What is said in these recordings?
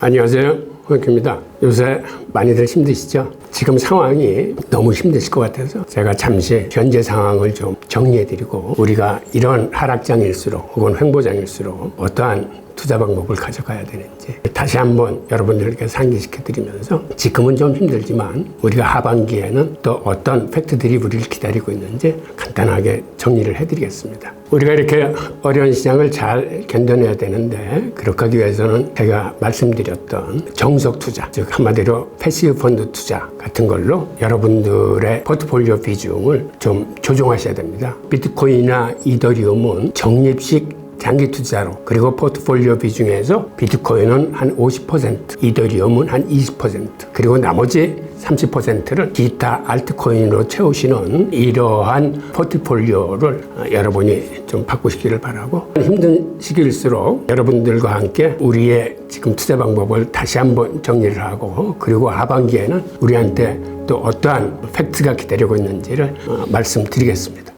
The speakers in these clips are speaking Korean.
안녕하세요. 홍익규입니다. 요새 많이들 힘드시죠? 지금 상황이 너무 힘드실 것 같아서 제가 잠시 현재 상황을 좀 정리해드리고 우리가 이런 하락장일수록 혹은 횡보장일수록 어떠한 투자 방법을 가져가야 되는지 다시 한번 여러분들께 상기시켜드리면서 지금은 좀 힘들지만 우리가 하반기에는 또 어떤 팩트들이 우리를 기다리고 있는지 간단하게 정리를 해드리겠습니다. 우리가 이렇게 어려운 시장을 잘 견뎌내야 되는데 그렇게 하기 위해서는 제가 말씀드렸던 정석 투자, 즉 한마디로 패시브 펀드 투자 같은 걸로 여러분들의 포트폴리오 비중을 좀 조정하셔야 됩니다. 비트코인이나 이더리움은 적립식 장기 투자로, 그리고 포트폴리오 비중에서 비트코인은 한 50%, 이더리움은 한 20%, 그리고 나머지 30%를 기타 알트코인으로 채우시는 이러한 포트폴리오를 여러분이 좀 바꾸시기를 바라고, 힘든 시기일수록 여러분들과 함께 우리의 지금 투자 방법을 다시 한번 정리를 하고, 그리고 하반기에는 우리한테 또 어떠한 팩트가 기다리고 있는지를 말씀드리겠습니다.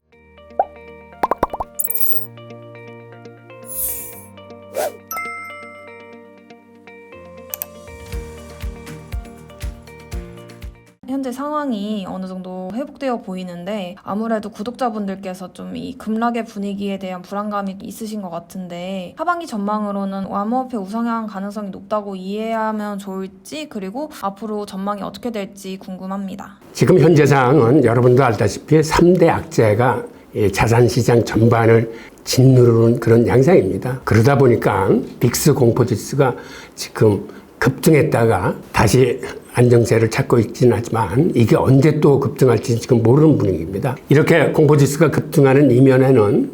현재 상황이 어느 정도 회복되어 보이는데 아무래도 구독자분들께서 좀 이 급락의 분위기에 대한 불안감이 있으신 것 같은데 하반기 전망으로는 암호화폐 우상향 가능성이 높다고 이해하면 좋을지, 그리고 앞으로 전망이 어떻게 될지 궁금합니다. 지금 현재 상황은 여러분도 알다시피 3대 악재가 자산시장 전반을 짓누르는 그런 양상입니다. 그러다 보니까 빅스 공포지수가 지금 급등했다가 다시 안정세를 찾고 있지는 하지만 이게 언제 또 급등할지 지금 모르는 분위기입니다. 이렇게 공포지수가 급등하는 이면에는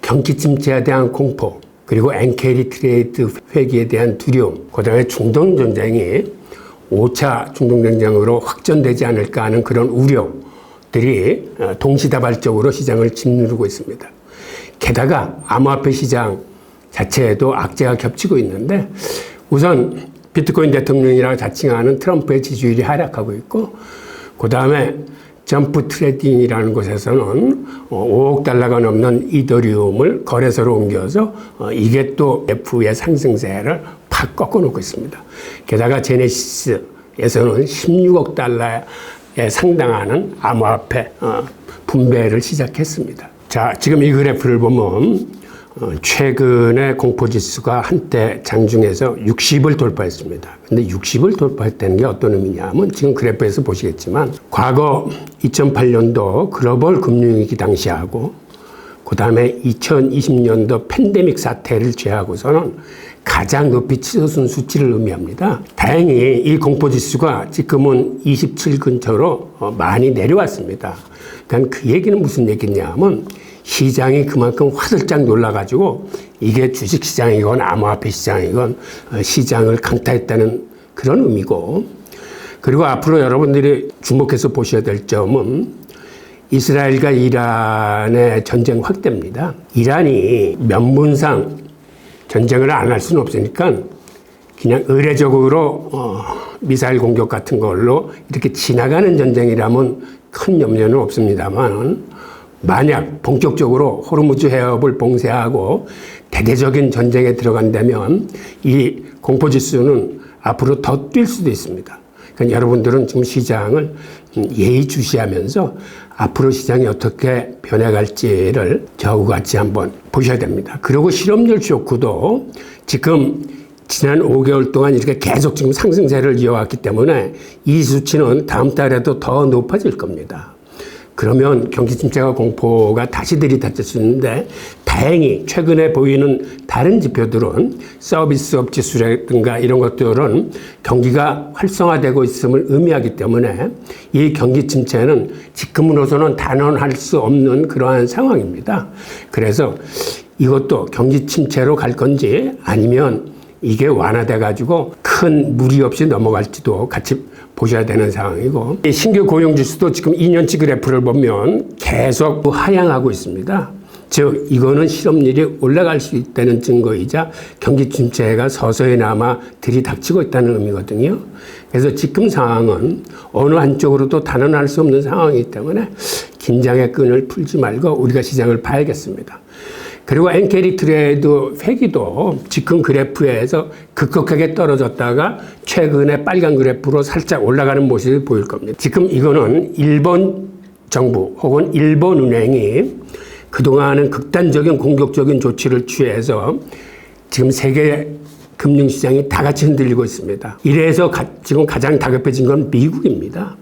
경기 침체에 대한 공포, 그리고 엔캐리 트레이드 회기에 대한 두려움, 그 다음에 중동 전쟁이 5차 중동 전쟁으로 확전되지 않을까 하는 그런 우려들이 동시다발적으로 시장을 짓누르고 있습니다. 게다가 암호화폐 시장 자체에도 악재가 겹치고 있는데, 우선 비트코인 대통령이라고 자칭하는 트럼프의 지지율이 하락하고 있고, 그 다음에 점프 트레이딩이라는 곳에서는 5억 달러가 넘는 이더리움을 거래소로 옮겨서 이게 또 F의 상승세를 팍 꺾어놓고 있습니다. 게다가 제네시스에서는 16억 달러에 상당하는 암호화폐 분배를 시작했습니다. 자, 지금 이 그래프를 보면 최근에 공포지수가 한때 장중에서 60을 돌파했습니다. 근데 60을 돌파했다는 게 어떤 의미냐면 지금 그래프에서 보시겠지만 과거 2008년도 글로벌 금융위기 당시하고 그 다음에 2020년도 팬데믹 사태를 제외하고서는 가장 높이 치솟은 수치를 의미합니다. 다행히 이 공포지수가 지금은 27 근처로 많이 내려왔습니다. 그러니까 그 얘기는 무슨 얘기냐면 시장이 그만큼 화들짝 놀라가지고 이게 주식시장이건 암호화폐 시장이건 시장을 강타했다는 그런 의미고, 그리고 앞으로 여러분들이 주목해서 보셔야 될 점은 이스라엘과 이란의 전쟁 확대입니다. 이란이 면문상 전쟁을 안 할 수는 없으니까 그냥 의례적으로 미사일 공격 같은 걸로 이렇게 지나가는 전쟁이라면 큰 염려는 없습니다만, 만약 본격적으로 호르무즈 해협을 봉쇄하고 대대적인 전쟁에 들어간다면 이 공포지수는 앞으로 더 뛸 수도 있습니다. 그러니까 여러분들은 지금 시장을 예의주시하면서 앞으로 시장이 어떻게 변해갈지를 저하고 같이 한번 보셔야 됩니다. 그리고 실업률 쇼크도 지금 지난 5개월 동안 이렇게 계속 지금 상승세를 이어왔기 때문에 이 수치는 다음 달에도 더 높아질 겁니다. 그러면 경기 침체가 공포가 다시 들이닥칠 수 있는데, 다행히 최근에 보이는 다른 지표들은 서비스업 지수라든가 이런 것들은 경기가 활성화되고 있음을 의미하기 때문에 이 경기 침체는 지금으로서는 단언할 수 없는 그러한 상황입니다. 그래서 이것도 경기 침체로 갈 건지 아니면 이게 완화돼 가지고 큰 무리 없이 넘어갈지도 같이 보셔야 되는 상황이고, 신규 고용지수도 지금 2년치 그래프를 보면 계속 하향하고 있습니다. 즉 이거는 실업률이 올라갈 수 있다는 증거이자 경기 침체가 서서히나마 들이닥치고 있다는 의미거든요. 그래서 지금 상황은 어느 한쪽으로도 단언할 수 없는 상황이기 때문에 긴장의 끈을 풀지 말고 우리가 시장을 봐야겠습니다. 그리고 엔캐리 트레이드 회기도 지금 그래프에서 급격하게 떨어졌다가 최근에 빨간 그래프로 살짝 올라가는 모습이 보일 겁니다. 지금 이거는 일본 정부 혹은 일본 은행이 그동안은 극단적인 공격적인 조치를 취해서 지금 세계 금융시장이 다 같이 흔들리고 있습니다. 이래서 지금 가장 다급해진 건 미국입니다.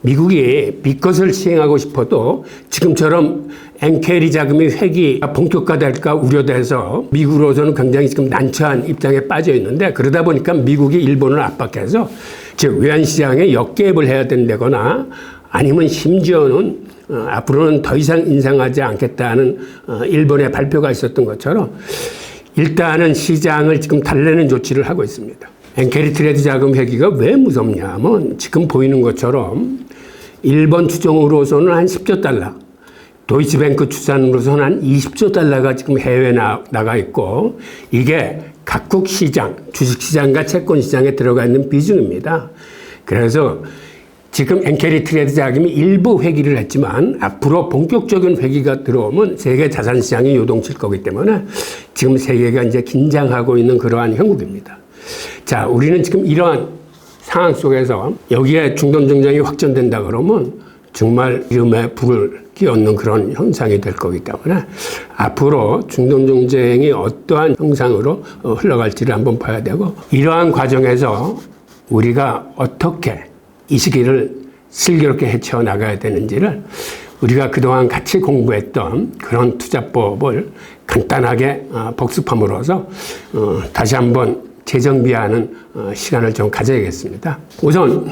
미국이 빚것을 시행하고 싶어도 지금처럼 엔캐리 자금이 회기가 본격화될까 우려돼서 미국으로서는 굉장히 지금 난처한 입장에 빠져 있는데, 그러다 보니까 미국이 일본을 압박해서 즉 외환시장에 역개입을 해야 된다거나 아니면 심지어는 앞으로는 더 이상 인상하지 않겠다는 일본의 발표가 있었던 것처럼 일단은 시장을 지금 달래는 조치를 하고 있습니다. 엔캐리 트레이드 자금 회기가 왜 무섭냐면 지금 보이는 것처럼 일본 추정으로서는 한 10조 달러, 도이치뱅크 추산으로서는 한 20조 달러가 지금 해외에 나가 있고, 이게 각국 시장, 주식시장과 채권시장에 들어가 있는 비중입니다. 그래서 지금 엔캐리 트레이드 자금이 일부 회기를 했지만 앞으로 본격적인 회기가 들어오면 세계 자산시장이 요동칠 거기 때문에 지금 세계가 이제 긴장하고 있는 그러한 형국입니다. 자, 우리는 지금 이러한 상황 속에서 여기에 중동 정쟁이 확전된다 그러면 정말 이름에 불을 끼얹는 그런 현상이 될 거기 때문에 앞으로 중동 정쟁이 어떠한 형상으로 흘러갈지를 한번 봐야 되고, 이러한 과정에서 우리가 어떻게 이 시기를 슬기롭게 헤쳐나가야 되는지를 우리가 그동안 같이 공부했던 그런 투자법을 간단하게 복습함으로써 다시 한번 재정비하는 시간을 좀 가져야겠습니다. 우선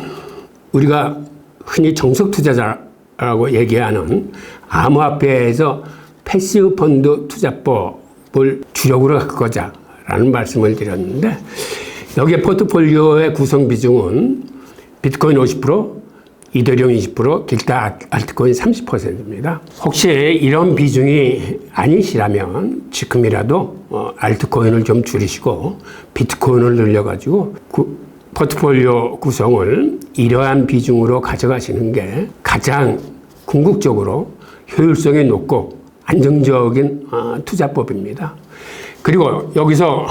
우리가 흔히 정석 투자자라고 얘기하는 암호화폐에서 패시브 펀드 투자법을 주력으로 갖고자라는 말씀을 드렸는데, 여기에 포트폴리오의 구성 비중은 비트코인 50%, 이더리움 20%, 기타 알트코인 30%입니다. 혹시 이런 비중이 아니시라면 지금이라도 알트코인을 좀 줄이시고 비트코인을 늘려가지고 포트폴리오 구성을 이러한 비중으로 가져가시는 게 가장 궁극적으로 효율성이 높고 안정적인 투자법입니다. 그리고 여기서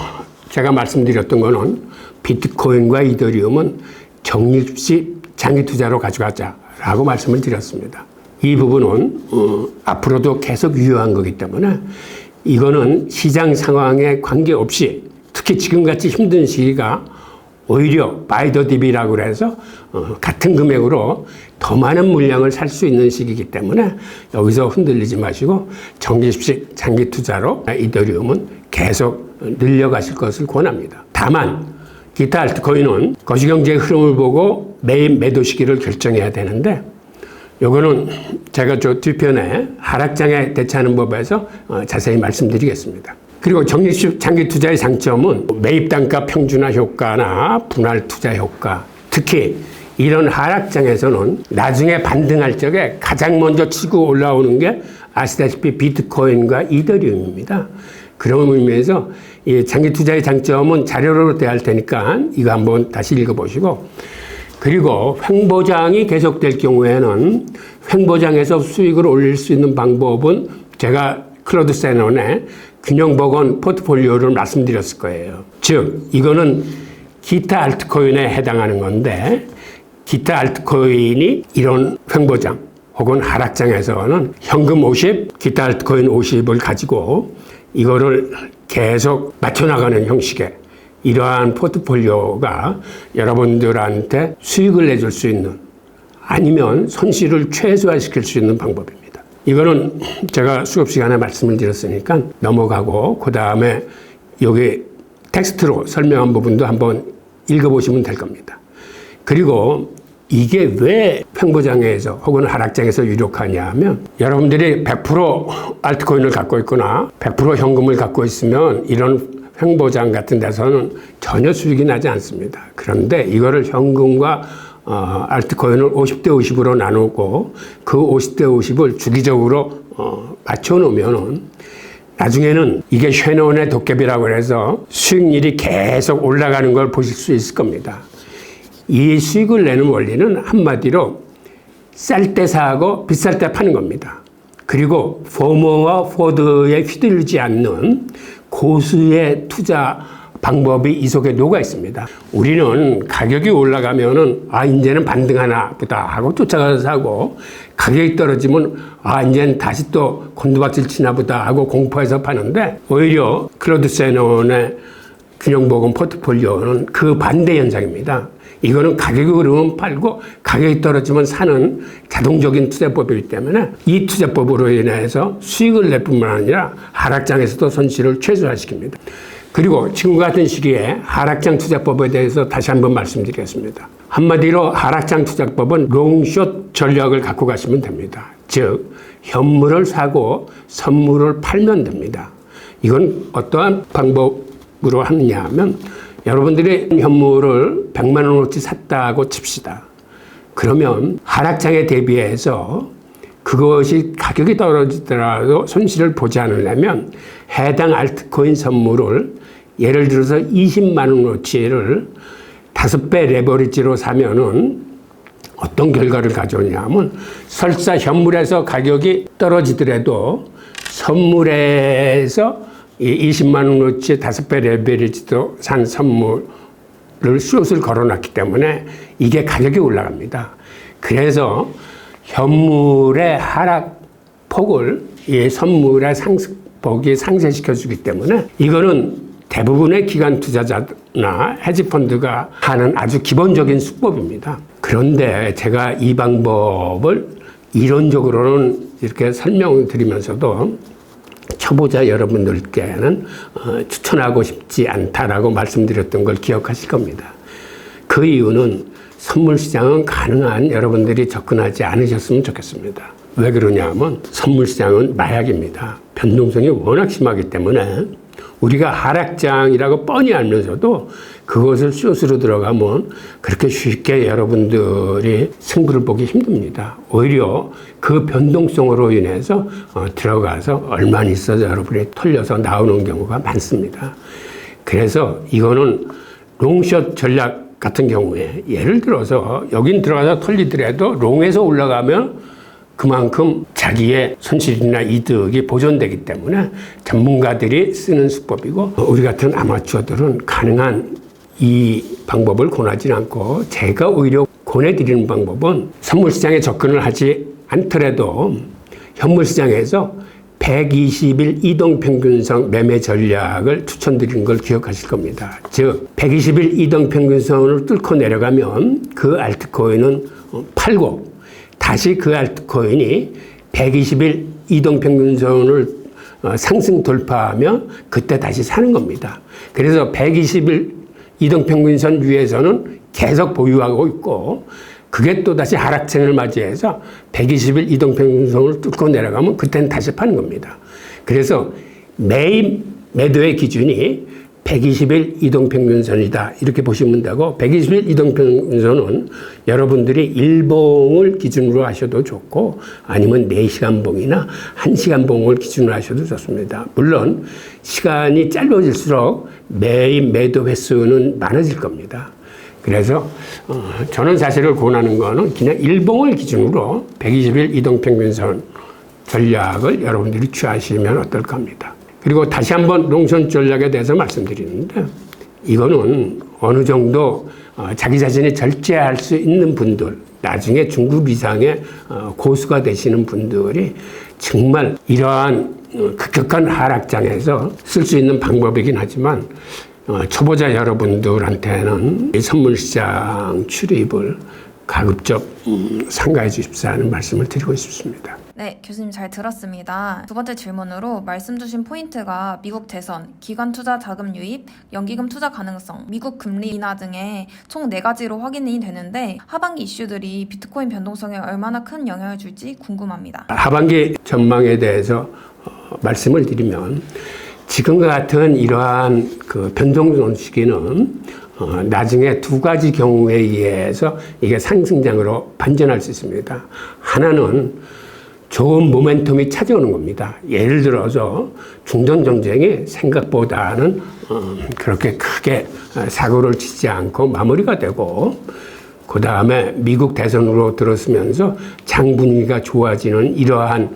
제가 말씀드렸던 거는 비트코인과 이더리움은 적립식 장기 투자로 가져가자라고 말씀을 드렸습니다. 이 부분은 앞으로도 계속 유효한 거기 때문에 이거는 시장 상황에 관계없이 특히 지금같이 힘든 시기가 오히려 바이 더 딥이라고 해서 같은 금액으로 더 많은 물량을 살 수 있는 시기이기 때문에 여기서 흔들리지 마시고 적립식 장기 투자로 이더리움은 계속 늘려가실 것을 권합니다. 다만 기타 알트코인은 거시경제의 흐름을 보고 매입 매도 시기를 결정해야 되는데, 요거는 제가 저 뒤편에 하락장에 대처하는 법에서 자세히 말씀드리겠습니다. 그리고 적립식 장기 투자의 장점은 매입 단가 평준화 효과나 분할 투자 효과, 특히 이런 하락장에서는 나중에 반등할 적에 가장 먼저 치고 올라오는 게 아시다시피 비트코인과 이더리움입니다. 그런 의미에서 이 장기 투자의 장점은 자료로 대할 테니까 이거 한번 다시 읽어보시고, 그리고 횡보장이 계속될 경우에는 횡보장에서 수익을 올릴 수 있는 방법은 제가 클로드 세논의 균형복원 포트폴리오를 말씀드렸을 거예요. 즉 이거는 기타 알트코인에 해당하는 건데, 기타 알트코인이 이런 횡보장 혹은 하락장에서는 현금 50, 기타 알트코인 50을 가지고 이거를 계속 맞춰나가는 형식의 이러한 포트폴리오가 여러분들한테 수익을 내줄 수 있는, 아니면 손실을 최소화시킬 수 있는 방법입니다. 이거는 제가 수업 시간에 말씀을 드렸으니까 넘어가고 그 다음에 여기 텍스트로 설명한 부분도 한번 읽어보시면 될 겁니다. 그리고 이게 왜 횡보장에서 혹은 하락장에서 유력하냐 하면, 여러분들이 100% 알트코인을 갖고 있거나 100% 현금을 갖고 있으면 이런 횡보장 같은 데서는 전혀 수익이 나지 않습니다. 그런데 이거를 현금과 알트코인을 50대 50으로 나누고 그 50대 50을 주기적으로 맞춰 놓으면 나중에는 이게 쉐논의 도깨비라고 해서 수익률이 계속 올라가는 걸 보실 수 있을 겁니다. 이 수익을 내는 원리는 한마디로 쌀 때 사고 비쌀 때 파는 겁니다. 그리고 포머와 포드에 휘둘리지 않는 고수의 투자 방법이 이 속에 녹아 있습니다. 우리는 가격이 올라가면은 이제는 반등하나 보다 하고 쫓아가서 사고, 가격이 떨어지면 이제는 다시 또 곤두박질 치나 보다 하고 공포해서 파는데, 오히려 클로드 세논의 균형보금 포트폴리오는 그 반대 현상입니다. 이거는 가격이 오르면 팔고 가격이 떨어지면 사는 자동적인 투자법이기 때문에 이 투자법으로 인해서 수익을 낼 뿐만 아니라 하락장에서도 손실을 최소화시킵니다. 그리고 지금 같은 시기에 하락장 투자법에 대해서 다시 한번 말씀드리겠습니다. 한마디로 하락장 투자법은 롱숏 전략을 갖고 가시면 됩니다. 즉 현물을 사고 선물을 팔면 됩니다. 이건 어떠한 방법으로 하느냐 하면, 여러분들이 현물을 100만 원어치 샀다고 칩시다. 그러면 하락장에 대비해서 그것이 가격이 떨어지더라도 손실을 보지 않으려면 해당 알트코인 선물을 예를 들어서 20만 원어치를 5배 레버리지로 사면은 어떤 결과를 가져오냐면, 설사 현물에서 가격이 떨어지더라도 선물에서 20만 원어치 5배 레버리지도 산 선물을 숏을 걸어놨기 때문에 이게 가격이 올라갑니다. 그래서 현물의 하락폭을 이 선물의 상승폭이 상쇄시켜주기 때문에 이거는 대부분의 기관 투자자나 헤지펀드가 하는 아주 기본적인 수법입니다. 그런데 제가 이 방법을 이론적으로는 이렇게 설명드리면서도 초보자 여러분들께는 추천하고 싶지 않다라고 말씀드렸던 걸 기억하실 겁니다. 그 이유는 선물 시장은 가능한 여러분들이 접근하지 않으셨으면 좋겠습니다. 왜 그러냐 하면 선물 시장은 마약입니다. 변동성이 워낙 심하기 때문에 우리가 하락장이라고 뻔히 알면서도 그것을 숏으로 들어가면 그렇게 쉽게 여러분들이 승부를 보기 힘듭니다. 오히려 그 변동성으로 인해서 들어가서 얼마 있어서 여러분이 털려서 나오는 경우가 많습니다. 그래서 이거는 롱숏 전략 같은 경우에 예를 들어서 여긴 들어가서 털리더라도 롱에서 올라가면 그만큼 자기의 손실이나 이득이 보존되기 때문에 전문가들이 쓰는 수법이고, 우리 같은 아마추어들은 가능한 이 방법을 권하지 않고 제가 오히려 권해드리는 방법은 선물시장에 접근을 하지 않더라도 현물시장에서 120일 이동평균선 매매 전략을 추천드리는 걸 기억하실 겁니다. 즉 120일 이동평균선을 뚫고 내려가면 그 알트코인은 팔고 다시 그 알트코인이 120일 이동평균선을 상승 돌파하며 그때 다시 사는 겁니다. 그래서 120일 이동평균선 위에서는 계속 보유하고 있고, 그게 또 다시 하락장을 맞이해서 120일 이동평균선을 뚫고 내려가면 그때는 다시 파는 겁니다. 그래서 매일 매도의 기준이 120일 이동평균선이다 이렇게 보시면 되고, 120일 이동평균선은 여러분들이 일봉을 기준으로 하셔도 좋고 아니면 4시간 봉이나 1시간 봉을 기준으로 하셔도 좋습니다. 물론 시간이 짧아질수록 매일 매도 횟수는 많아질 겁니다. 그래서 저는 사실을 권하는 거는 그냥 일봉을 기준으로 120일 이동평균선 전략을 여러분들이 취하시면 어떨까 합니다. 그리고 다시 한번 롱숏 전략에 대해서 말씀드리는데, 이거는 어느 정도 자기 자신이 절제할 수 있는 분들, 나중에 중급 이상의 고수가 되시는 분들이 정말 이러한 급격한 하락장에서 쓸 수 있는 방법이긴 하지만, 초보자 여러분들한테는 이 선물시장 출입을 가급적 삼가해 주십사 하는 말씀을 드리고 싶습니다. 네, 교수님 잘 들었습니다. 두 번째 질문으로 말씀 주신 포인트가 미국 대선, 기관 투자 자금 유입, 연기금 투자 가능성, 미국 금리 인하 등의 총 4가지로 확인이 되는데, 하반기 이슈들이 비트코인 변동성에 얼마나 큰 영향을 줄지 궁금합니다. 하반기 전망에 대해서 말씀을 드리면, 지금과 같은 이러한 그 변동성 시기는 나중에 2가지 경우에 의해서 이게 상승장으로 반전할 수 있습니다. 하나는 좋은 모멘텀이 찾아오는 겁니다. 예를 들어서 중동 전쟁이 생각보다는 그렇게 크게 사고를 치지 않고 마무리가 되고, 그 다음에 미국 대선으로 들어서면서 장 분위기가 좋아지는 이러한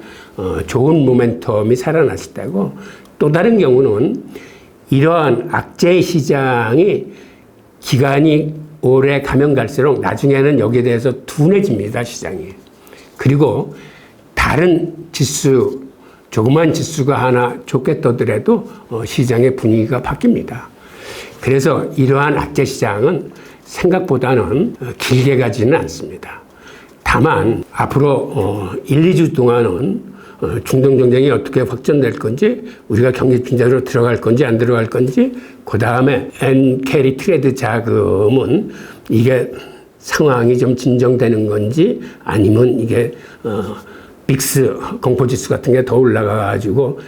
좋은 모멘텀이 살아났을 때고, 또 다른 경우는 이러한 악재 시장이 기간이 오래 가면 갈수록 나중에는 여기에 대해서 둔해집니다, 시장이. 그리고 다른 지수, 조그만 지수가 하나 좋게 떠더라도 시장의 분위기가 바뀝니다. 그래서 이러한 악재 시장은 생각보다는 길게 가지는 않습니다. 다만 앞으로 1, 2주 동안은 중동 정쟁이 어떻게 확전될 건지, 우리가 경제 빈자리로 들어갈 건지 안 들어갈 건지, 그 다음에 엔캐리 트레이드 자금은 이게 상황이 좀 진정되는 건지, 아니면 이게 빅스 공포지수 같은 게 더 올라가가지고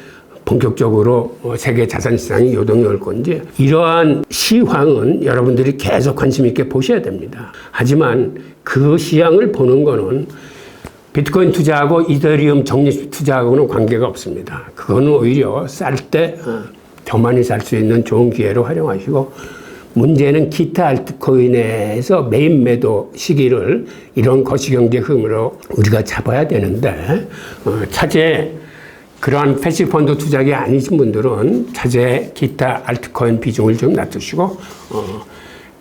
본격적으로 세계 자산시장이 요동이 올 건지, 이러한 시황은 여러분들이 계속 관심 있게 보셔야 됩니다. 하지만 그 시황을 보는 거는 비트코인 투자하고 이더리움 적립 투자하고는 관계가 없습니다. 그거는 오히려 쌀 때 더 많이 살 수 있는 좋은 기회로 활용하시고, 문제는 기타 알트코인에서 메인 매도 시기를 이런 거시경제 흐름으로 우리가 잡아야 되는데, 차제 그러한 패시브 펀드 투자가 아니신 분들은 차제 기타 알트코인 비중을 좀 낮추시고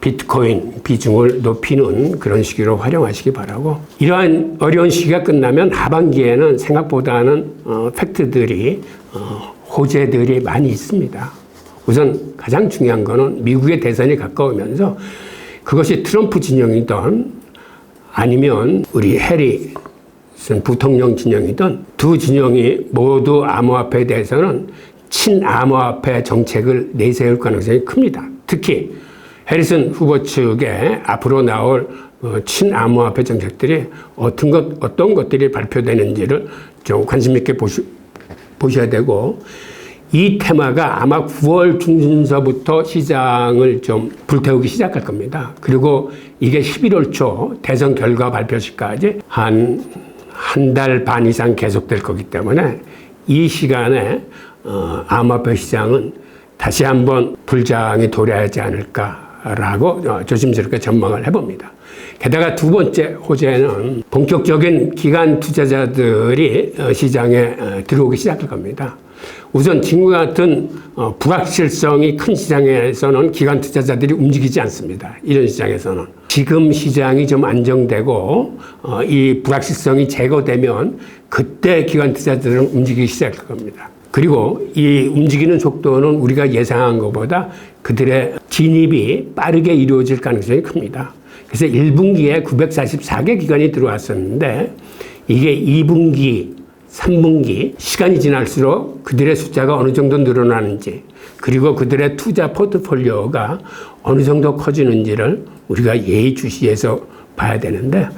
비트코인 비중을 높이는 그런 시기로 활용하시기 바라고, 이러한 어려운 시기가 끝나면 하반기에는 생각보다는 팩트들이 호재들이 많이 있습니다. 우선 가장 중요한 거는 미국의 대선이 가까우면서 그것이 트럼프 진영이든 아니면 우리 해리 부통령 진영이든 두 진영이 모두 암호화폐에 대해서는 친암호화폐 정책을 내세울 가능성이 큽니다. 특히 해리슨 후보 측에 앞으로 나올 친암호화폐 정책들이 어떤 것들이 발표되는지를 좀 관심 있게 보셔야 되고, 이 테마가 아마 9월 중순서부터 시장을 좀 불태우기 시작할 겁니다. 그리고 이게 11월 초 대선 결과 발표시까지 한 달 반 이상 계속될 거기 때문에 이 시간에 암호화폐 시장은 다시 한번 불장이 도래하지 않을까라고 조심스럽게 전망을 해봅니다. 게다가 두 번째 호재는 본격적인 기관 투자자들이 시장에 들어오기 시작할 겁니다. 우선 지금과 같은 불확실성이 큰 시장에서는 기관 투자자들이 움직이지 않습니다. 이런 시장에서는. 지금 시장이 좀 안정되고 이 불확실성이 제거되면 그때 기관 투자자들은 움직이기 시작할 겁니다. 그리고 이 움직이는 속도는 우리가 예상한 것보다 그들의 진입이 빠르게 이루어질 가능성이 큽니다. 그래서 1분기에 944개 기관이 들어왔었는데 이게 2분기, 3분기 시간이 지날수록 그들의 숫자가 어느 정도 늘어나는지, 그리고 그들의 투자 포트폴리오가 어느 정도 커지는지를 우리가 예의주시해서 봐야 되는데,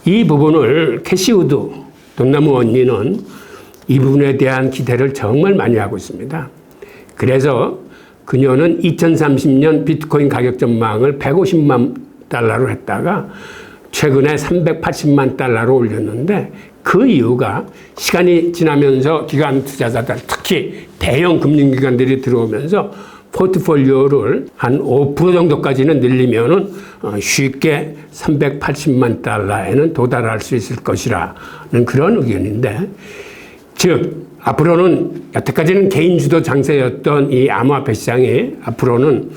이 부분을 캐시우드 돈나무 언니는 이 부분에 대한 기대를 정말 많이 하고 있습니다. 그래서 그녀는 2030년 비트코인 가격 전망을 150만 달러로 했다가 최근에 380만 달러로 올렸는데, 그 이유가 시간이 지나면서 기관 투자자들, 특히 대형 금융기관들이 들어오면서 포트폴리오를 한 5% 정도까지는 늘리면은 쉽게 380만 달러에는 도달할 수 있을 것이라는 그런 의견인데, 즉 앞으로는 여태까지는 개인 주도 장세였던 이 암호화폐 시장이 앞으로는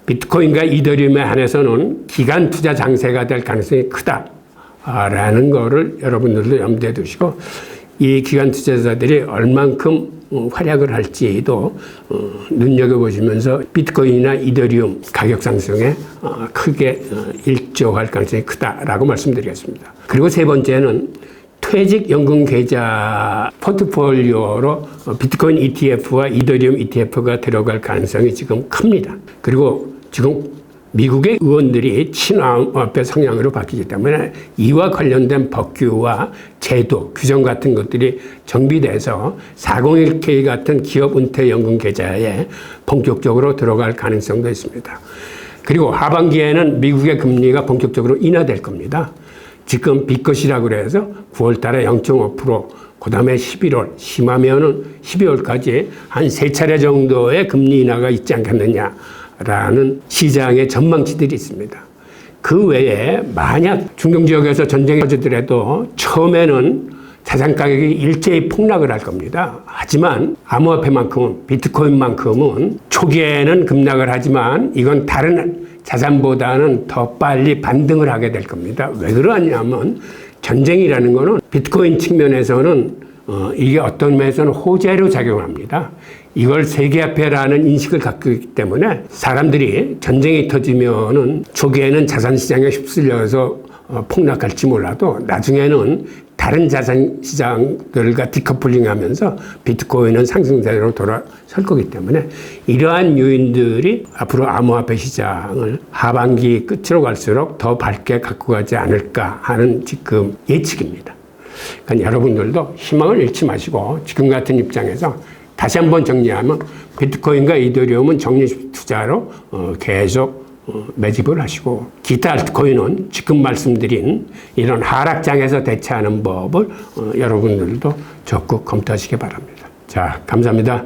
비트코인과 이더리움에 한해서는 기관 투자 장세가 될 가능성이 크다라는 거를 여러분들도 염두에 두시고, 이 기관 투자자들이 얼만큼 활약을 할지도 눈여겨보시면서 비트코인이나 이더리움 가격 상승에 크게 일조할 가능성이 크다라고 말씀드리겠습니다. 그리고 세 번째는 퇴직연금 계좌 포트폴리오로 비트코인 ETF와 이더리움 ETF가 들어갈 가능성이 지금 큽니다. 그리고 지금 미국의 의원들이 친암호화폐 성향으로 바뀌기 때문에 이와 관련된 법규와 제도, 규정 같은 것들이 정비돼서 401k 같은 기업 은퇴연금 계좌에 본격적으로 들어갈 가능성도 있습니다. 그리고 하반기에는 미국의 금리가 본격적으로 인하될 겁니다. 지금 빚것이라고 그래서 9월 달에 0.5%, 그 다음에 11월, 심하면은 12월까지 한 3차례 정도의 금리 인하가 있지 않겠느냐라는 시장의 전망치들이 있습니다. 그 외에 만약 중동 지역에서 전쟁이 터지더라도 처음에는 자산 가격이 일제히 폭락을 할 겁니다. 하지만 암호화폐만큼은, 비트코인만큼은 초기에는 급락을 하지만 이건 다른 자산보다는 더 빨리 반등을 하게 될 겁니다. 왜 그러냐면 전쟁이라는 거는 비트코인 측면에서는 이게 어떤 면에서는 호재로 작용합니다. 이걸 세계화폐라는 인식을 갖고 있기 때문에 사람들이 전쟁이 터지면은 초기에는 자산시장에 휩쓸려서 폭락할지 몰라도 나중에는 다른 자산시장들과 디커플링 하면서 비트코인은 상승세로 돌아설 거기 때문에 이러한 요인들이 앞으로 암호화폐 시장을 하반기 끝으로 갈수록 더 밝게 갖고 가지 않을까 하는 지금 예측입니다. 그러니까 여러분들도 희망을 잃지 마시고 지금 같은 입장에서 다시 한번 정리하면 비트코인과 이더리움은 적립 투자로 계속 매집을 하시고 기타 알트코인은 지금 말씀드린 이런 하락장에서 대처하는 법을 여러분들도 적극 검토하시기 바랍니다. 자, 감사합니다.